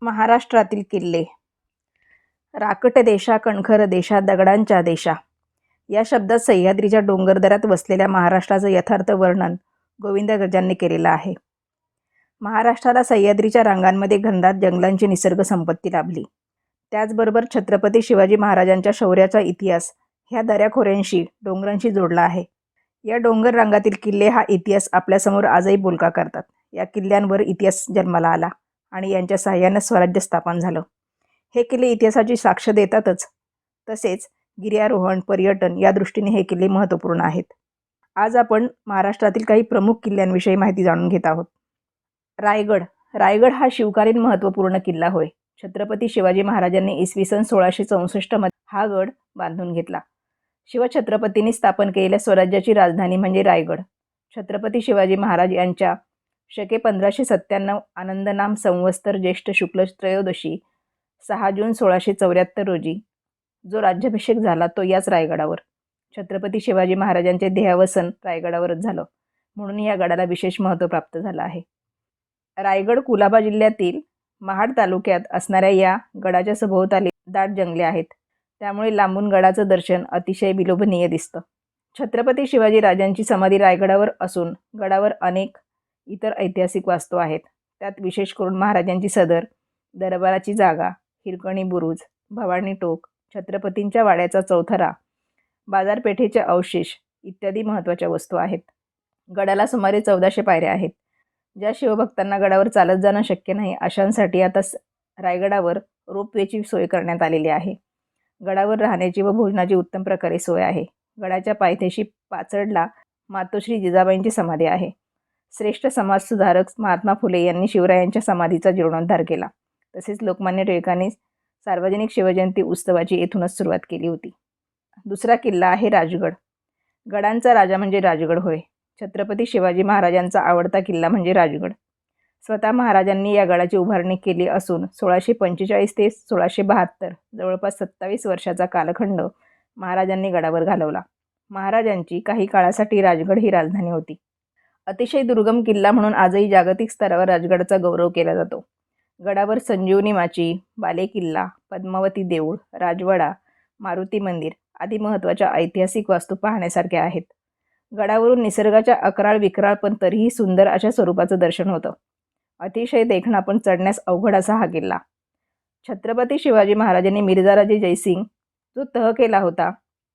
महाराष्ट्रातील किल्ले. राकट देशा कणखर देशा दगडांच्या देशा या शब्दात सह्याद्रीच्या डोंगरदऱ्यात वसलेल्या महाराष्ट्राचं यथार्थ वर्णन गोविंद गर्जांनी केलेलं आहे. महाराष्ट्राला सह्याद्रीच्या रांगांमध्ये घनदाट जंगलांची निसर्ग संपत्ती लाभली. त्याचबरोबर छत्रपती शिवाजी महाराजांच्या शौर्याचा इतिहास ह्या दऱ्याखोऱ्यांशी डोंगरांशी जोडला आहे. या डोंगर रांगातील किल्ले हा इतिहास आपल्यासमोर आजही बोलका करतात. या किल्ल्यांवर इतिहास जन्माला आला आणि यांच्या साहाय्याने स्वराज्य स्थापन झालं. हे किल्ले इतिहासाची साक्ष देतातच, तसेच गिर्यारोहण, पर्यटन या दृष्टीने हे किल्ले महत्त्वपूर्ण आहेत. आज आपण महाराष्ट्रातील काही प्रमुख किल्ल्यांविषयी माहिती जाणून घेत आहोत. रायगड. रायगड हा शिवकालीन महत्त्वपूर्ण किल्ला होय. छत्रपती शिवाजी महाराजांनी इसवी सन 1664 मध्ये हा गड बांधून घेतला. शिवछत्रपतींनी स्थापन केलेल्या स्वराज्याची राजधानी म्हणजे रायगड. छत्रपती शिवाजी महाराज यांच्या शके 1597 आनंदनाम संवत्सर ज्येष्ठ शुक्ल त्रयोदशी 6 जून 1674 रोजी जो राज्याभिषेक झाला तो याच रायगडावर. छत्रपती शिवाजी महाराजांचे देहावसन रायगडावरच झालं, म्हणून या गडाला विशेष महत्त्व प्राप्त झालं आहे. रायगड कुलाबा जिल्ह्यातील महाड तालुक्यात असणाऱ्या या गडाच्या सभोवताली दाट जंगले आहेत. त्यामुळे लांबून गडाचं दर्शन अतिशय विलोभनीय दिसतं. छत्रपती शिवाजी राजांची समाधी रायगडावर असून गडावर अनेक इतर ऐतिहासिक वास्तू आहेत. त्यात विशेष करून महाराजांची सदर, दरबाराची जागा, हिरकणी बुरुज, भवानी टोक, छत्रपतींच्या वाड्याचा चौथरा, बाजारपेठेचे अवशेष इत्यादी महत्त्वाच्या वस्तू आहेत. गडाला सुमारे 1400 पायऱ्या आहेत. ज्या शिवभक्तांना गडावर चालत जाणं शक्य नाही अशांसाठी आता रायगडावर रोपवेची सोय करण्यात आलेली आहे. गडावर राहण्याची व भोजनाची उत्तम प्रकारे सोय आहे. गडाच्या पायथ्याशी पाचडला मातोश्री जिजाबाईंची समाधी आहे. श्रेष्ठ समाजसुधारक महात्मा फुले यांनी शिवरायांच्या समाधीचा जीर्णोद्धार केला. तसेच लोकमान्य टिळकांनी सार्वजनिक शिवजयंती उत्सवाची येथूनच सुरुवात केली होती. दुसरा किल्ला आहे राजगड. गडांचा राजा म्हणजे राजगड होय. छत्रपती शिवाजी महाराजांचा आवडता किल्ला म्हणजे राजगड. स्वतः महाराजांनी या गडाची उभारणी केली असून 1645 ते 1672 जवळपास 27 वर्षाचा कालखंड महाराजांनी गडावर घालवला. महाराजांची काही काळासाठी राजगड ही राजधानी होती. अतिशय दुर्गम किल्ला म्हणून आजही जागतिक स्तरावर राजगडाचा गौरव केला जातो. गडावर संजीवनी माची, बाले किल्ला, पद्मावती देऊळ, राजवाडा, मारुती मंदिर आदी महत्त्वाच्या ऐतिहासिक वास्तू पाहण्यासारख्या आहेत. गडावरून निसर्गाच्या अकराळ विक्राळ पण तरीही सुंदर अशा स्वरूपाचं दर्शन होतं. अतिशय देखणा पण चढण्यास अवघड असा हा किल्ला. छत्रपती शिवाजी महाराजांनी मिर्झाराजे जयसिंग जो तह केला होता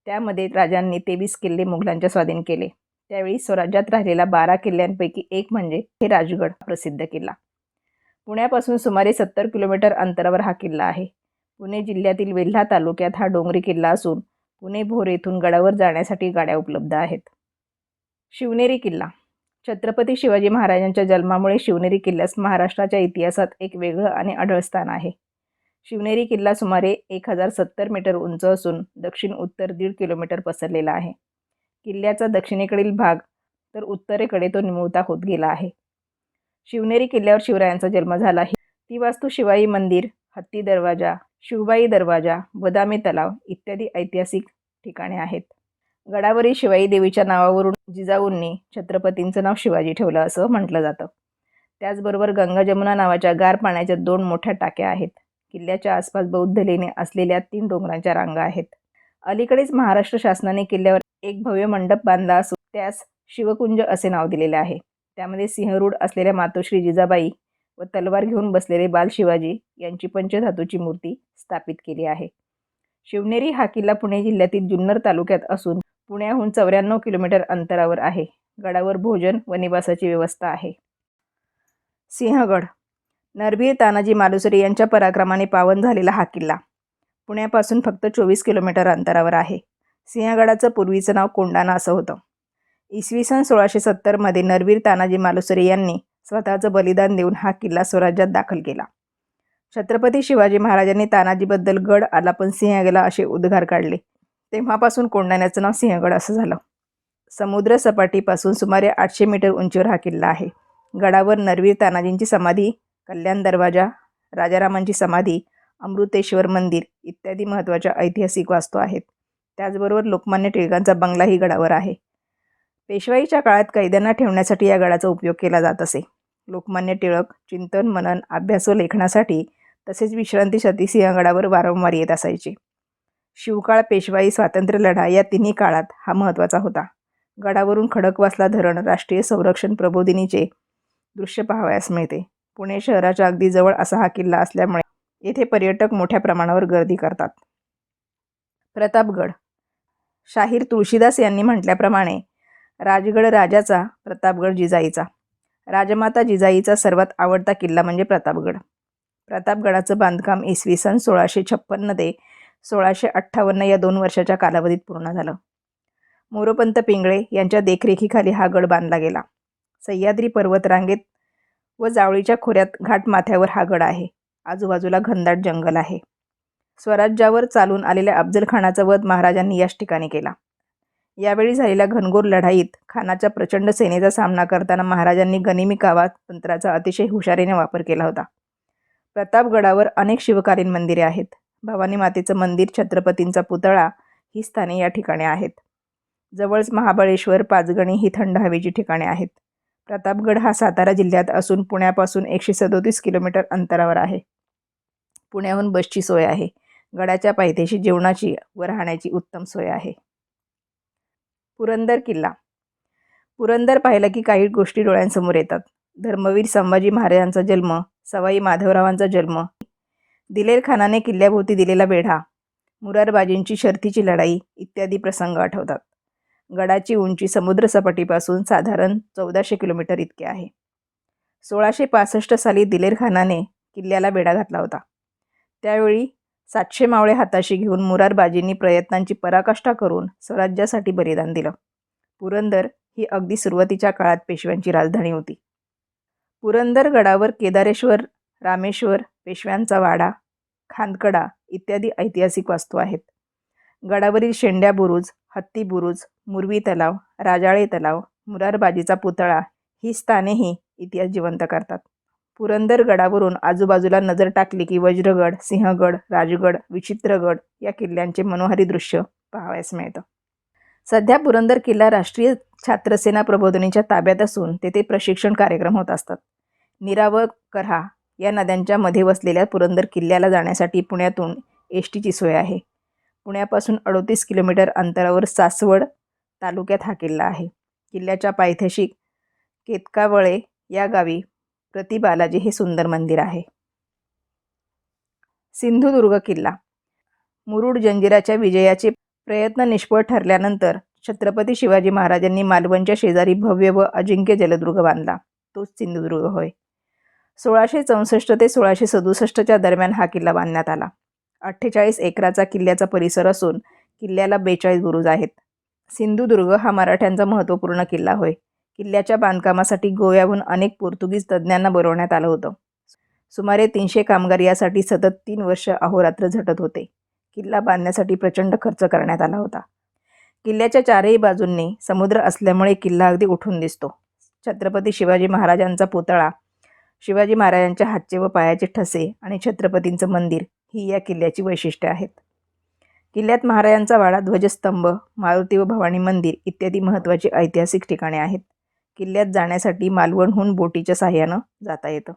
त्यामध्ये राजांनी 23 किल्ले मुघलांच्या स्वाधीन केले. त्यावेळी स्वराज्यात राहिलेला 12 किल्ल्यांपैकी एक म्हणजे हे राजगड प्रसिद्ध किल्ला. पुण्यापासून सुमारे 70 किलोमीटर अंतरावर हा किल्ला आहे. पुणे जिल्ह्यातील वेल्हा तालुक्यात हा डोंगरी किल्ला असून पुणे भोर येथून गडावर जाण्यासाठी गाड्या उपलब्ध आहेत. शिवनेरी किल्ला. छत्रपती शिवाजी महाराजांच्या जन्मामुळे शिवनेरी किल्ल्यास महाराष्ट्राच्या इतिहासात एक वेगळं आणि अढळ स्थान आहे. शिवनेरी किल्ला सुमारे 1070 मीटर उंच असून दक्षिण उत्तर 1.5 किलोमीटर पसरलेला आहे. किल्ल्याचा दक्षिणेकडील भाग तर उत्तरेकडे तो निमुळता होत गेला आहे. शिवनेरी किल्ल्यावर शिवरायांचा जन्म झाला. ती वास्तू शिवाई मंदिर, हत्ती दरवाजा, शिवबाई दरवाजा, बदामी तलाव इत्यादी ऐतिहासिक ठिकाणे आहेत. गडावरील शिवाई देवीच्या नावावरून जिजाऊंनी छत्रपतींचं नाव शिवाजी ठेवलं असं म्हटलं जातं. त्याचबरोबर गंगा जमुना नावाच्या गार पाण्याच्या 2 मोठ्या टाक्या आहेत. किल्ल्याच्या आसपास बौद्ध लेणे असलेल्या 3 डोंगरांच्या रांगा आहेत. अलीकडेच महाराष्ट्र शासनाने किल्ल्यावर एक भव्य मंडप बांधला असून त्यास शिवकुंज असे नाव दिलेले आहे. त्यामध्ये सिंहरूढ असलेल्या मातोश्री जिजाबाई व तलवार घेऊन बसलेले बाल शिवाजी यांची पंचधातूची मूर्ती स्थापित केली आहे. शिवनेरी हा किल्ला पुणे जिल्ह्यातील जुन्नर तालुक्यात असून पुण्याहून 94 किलोमीटर अंतरावर आहे. गडावर भोजन व निवासाची व्यवस्था आहे. सिंहगड. नरवीर तानाजी मालुसरे यांच्या पराक्रमाने पावन झालेला हा किल्ला पुण्यापासून फक्त 24 किलोमीटर अंतरावर आहे. सिंहगडाचं पूर्वीचं नाव कोंडाणा असं होतं. इसवी सन 1670 मध्ये नरवीर तानाजी मालुसरे यांनी स्वतःचं बलिदान देऊन हा किल्ला स्वराज्यात दाखल केला. छत्रपती शिवाजी महाराजांनी तानाजीबद्दल गड आला पण सिंह गेला असे उद्गार काढले. तेव्हापासून कोंडाण्याचं नाव सिंहगड असं झालं. समुद्र सपाटीपासून सुमारे 800 मीटर उंचीवर हा किल्ला आहे. गडावर नरवीर तानाजींची समाधी, कल्याण दरवाजा, राजारामांची समाधी, अमृतेश्वर मंदिर इत्यादी महत्त्वाच्या ऐतिहासिक वास्तू आहेत. त्याचबरोबर लोकमान्य टिळकांचा बंगलाही गडावर आहे. पेशवाईच्या काळात कैद्यांना ठेवण्यासाठी या गडाचा उपयोग केला जात असे. लोकमान्य टिळक चिंतन, मनन, अभ्यास व लेखनासाठी तसेच विश्रांतीसाठी सिंहगडावर वारंवार येत असायचे. शिवकाळ, पेशवाई, स्वातंत्र्य लढा या तिन्ही काळात हा महत्त्वाचा होता. गडावरून खडकवासला धरण, राष्ट्रीय संरक्षण प्रबोधिनीचे दृश्य पाहावयास मिळते. पुणे शहराच्या अगदी जवळ असा हा किल्ला असल्यामुळे येथे पर्यटक मोठ्या प्रमाणावर गर्दी करतात. प्रतापगड. शाहीर तुळशीदास यांनी म्हटल्याप्रमाणे राजगड राजाचा, प्रतापगड जिजाईचा. राजमाता जिजाईचा सर्वात आवडता किल्ला म्हणजे प्रतापगड. प्रतापगडाचं बांधकाम इसवी सन 1656 ते 1658 या 2 वर्षाच्या कालावधीत पूर्ण झालं. मोरोपंत पिंगळे यांच्या देखरेखीखाली हा गड बांधला गेला. सह्याद्री पर्वतरांगेत व जावळीच्या खोऱ्यात घाटमाथ्यावर हा गड आहे. आजूबाजूला घनदाट जंगल आहे. स्वराज्यावर चालून आलेल्या अफजलखानाचा वध महाराजांनी याच ठिकाणी केला. यावेळी झालेल्या घनघोर लढाईत खानाच्या प्रचंड सेनेचा सामना करताना महाराजांनी गनिमी कावा तंत्राचा अतिशय हुशारीने वापर केला होता. प्रतापगडावर अनेक शिवकालीन मंदिरे आहेत. भवानी मातेचं मंदिर, छत्रपतींचा पुतळा ही स्थाने या ठिकाणी आहेत. जवळच महाबळेश्वर, पाचगणी ही थंड हवेची ठिकाणे आहेत. प्रतापगड हा सातारा जिल्ह्यात असून पुण्यापासून 137 किलोमीटर अंतरावर आहे. पुण्याहून बसची सोय आहे. गडाच्या पायथ्याशी जेवणाची व राहण्याची उत्तम सोय आहे. पुरंदर किल्ला. पुरंदर पाहिलं की काही गोष्टी डोळ्यांसमोर येतात. धर्मवीर संभाजी महाराजांचा जन्म, सवाई माधवरावांचा जन्म, दिलेर खानाने किल्ल्याभोवती दिलेला वेढा, मुरारबाजींची शर्थीची लढाई इत्यादी प्रसंग आठवतात. गडाची उंची समुद्रसपाटीपासून साधारण 1400 किलोमीटर इतके आहे. 1665 साली दिलेर खानाने किल्ल्याला वेढा घातला होता. त्यावेळी 700 मावळे हाताशी घेऊन मुरारबाजींनी प्रयत्नांची पराकाष्ठा करून स्वराज्यासाठी बलिदान दिलं. पुरंदर ही अगदी सुरुवातीच्या काळात पेशव्यांची राजधानी होती. पुरंदर गडावर केदारेश्वर, रामेश्वर, पेशव्यांचा वाडा, खांदकडा इत्यादी ऐतिहासिक वास्तू आहेत. गडावरील शेंड्या बुरुज, हत्ती बुरुज, मुरवी तलाव, राजाळे तलाव, मुरारबाजीचा पुतळा ही स्थानेही इतिहास जिवंत करतात. पुरंदर गडावरून आजूबाजूला नजर टाकली की वज्रगड, सिंहगड, राजगड, विचित्रगड या किल्ल्यांचे मनोहारी दृश्य पाहावयास मिळतं. सध्या पुरंदर किल्ला राष्ट्रीय छात्रसेना प्रबोधिनीच्या ताब्यात असून तेथे प्रशिक्षण कार्यक्रम होत असतात. नीरा व करहा या नद्यांच्या मध्ये वसलेल्या पुरंदर किल्ल्याला जाण्यासाठी पुण्यातून एसटीची सोय आहे. पुण्यापासून 38 किलोमीटर अंतरावर सासवड तालुक्यात हा किल्ला आहे. किल्ल्याच्या पायथ्याशी केतकावळे या गावी प्रति बालाजी हे सुंदर मंदिर आहे. सिंधुदुर्ग किल्ला. मुरुड जंजिराच्या विजयाचे प्रयत्न निष्फळ ठरल्यानंतर छत्रपती शिवाजी महाराजांनी मालवणच्या शेजारी भव्य व अजिंक्य जलदुर्ग बांधला. तोच सिंधुदुर्ग होय. 1664 ते 1667 दरम्यान हा किल्ला बांधण्यात आला. 48 एकराचा किल्ल्याचा परिसर असून किल्ल्याला 42 बुरुज आहेत. सिंधुदुर्ग हा मराठ्यांचा महत्त्वपूर्ण किल्ला होय. किल्ल्याच्या बांधकामासाठी गोव्याहून अनेक पोर्तुगीज तज्ज्ञांना बोलवण्यात आलं होतं. सुमारे 300 कामगार यासाठी सतत 3 वर्ष अहोरात्र झटत होते. किल्ला बांधण्यासाठी प्रचंड खर्च करण्यात आला होता. किल्ल्याच्या चारही बाजूंनी समुद्र असल्यामुळे किल्ला अगदी उठून दिसतो. छत्रपती शिवाजी महाराजांचा पुतळा, शिवाजी महाराजांच्या हातचे व पायाचे ठसे आणि छत्रपतींचं मंदिर ही या किल्ल्याची वैशिष्ट्ये आहेत. किल्ल्यात महाराजांचा वाडा, ध्वजस्तंभ, मारुती व भवानी मंदिर इत्यादी महत्त्वाची ऐतिहासिक ठिकाणे आहेत. किल्ल्यात जाण्यासाठी मालवणहून बोटीच्या साहाय्यानं जाता येतं.